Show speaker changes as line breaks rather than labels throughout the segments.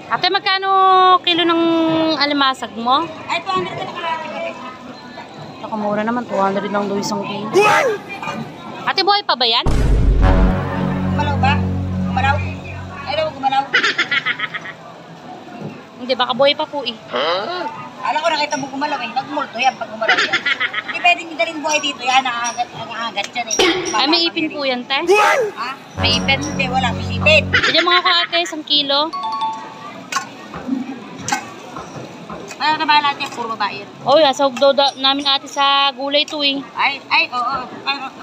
Ate, magkano kilo ng alimasag mo?
Ay, 200 na kalahati ba?
Nakamura naman, 200 lang daw isang kilo. Ate, buhay pa ba yan?
Gumalaw ba? Gumalaw? Ay, daw gumalaw.
Hindi, baka buhay pa po eh.
Alam ko nakita mo gumalaw eh. Nagmulto yan pag gumalaw yan. Hindi pwedeng dalhin buhay dito yan. Nakagat yan eh.
Ay, may ipin po yan, te.
Ha?
May ipin.
Hindi, wala. May sipin.
Bigyan mga ko ate, isang kilo.
Ano na ba lahat yan? Puro babae yan.
Oh, yeah, sahog daw namin ate sa gulay to eh.
Oo.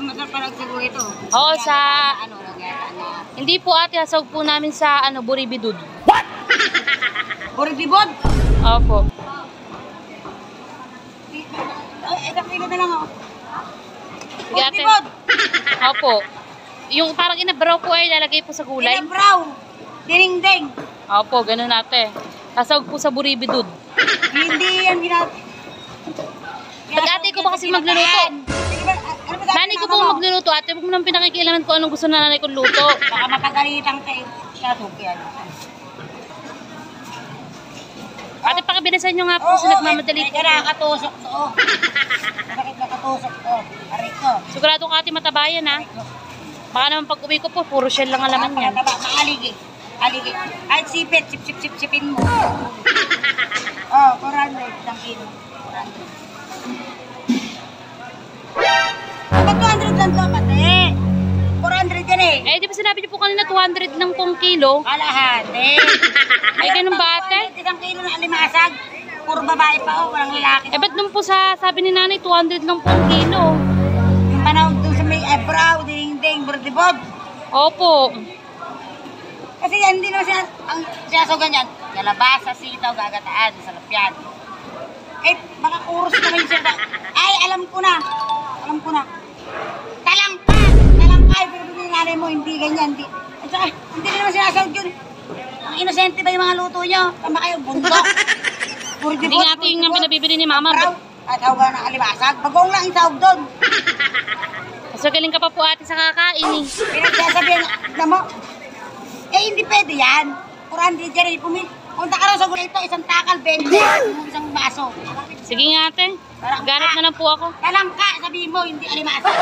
Masarap pa lang sa gulay ito.
Oo, sa...
Ano, nagyata na.
Hindi po ate, sahog po namin sa Buribidud.
Buribibod?
Opo.
Ay, isang kilo na lang ako.
Sige ate.
Buribibod?
Opo. Yung parang inabraw po ay lalagay po sa gulay.
Inabraw. Ding-ding.
Opo, ganun ate. Sasahog po sa Buribidud.
Hindi yan
Pag ate ko ba kasi magluluto? Nanay ko po magluluto ate. Huwag mo nang pinakikialaman ko anong gusto na nanay kong luto.
Baka mapagalitan kayo. Siya yan.
Ate, pakibilisan nyo nga po kasi nagmamadali po.
Nakakatusok to. Nakakatusok to. Aray ko.
Sigurado ka ate matabayan ha. Baka naman pag uwi ko po, puro shell lang ang laman yan.
Maaligi. Aligi. Ay, sipit. Sipin mo. 400. Isang kilo. 400. Ba't 200 lang to, pati? 400 yan eh.
Eh, di ba sinabi niyo po kanina 200 lang pong kilo?
Kalahati.
Ay, ganun ba ate?
Isang kilo ng alimasag. Puro babae pa o, walang lalaki.
Eh, ba't nung po sabi ni nanay 200 lang pong kilo?
Yung panahon doon sa may eyebrow, ding-ding, burdibod.
Opo.
Kasi yan, hindi naman ang sinasogan yan. Kalabasa, sitaw, gagataan, salapyan. Eh, baka kuros naman yung sila. Ay, alam ko na. Talangka! Talangka, pero yung nanay mo, hindi ganyan. Hindi naman sinasawag yun. Ang inosente ba yung mga luto nyo? Tama kayo, bundok.
Hindi nga ate yung pinabibili ni mama.
At hawa ng alibasag. Bagong lang yung sahog doon.
Mas magaling ka pa po ate sa kakain eh.
Pinagsasabihan na mo. Eh, hindi pwede yan. 400 dyan eh. Punta ka lang sa gulay ito, isang takal, 20. Isang baso.
Sige nga ate. Ganap na lang po ako.
Talangka, sabihin mo, hindi alimasag.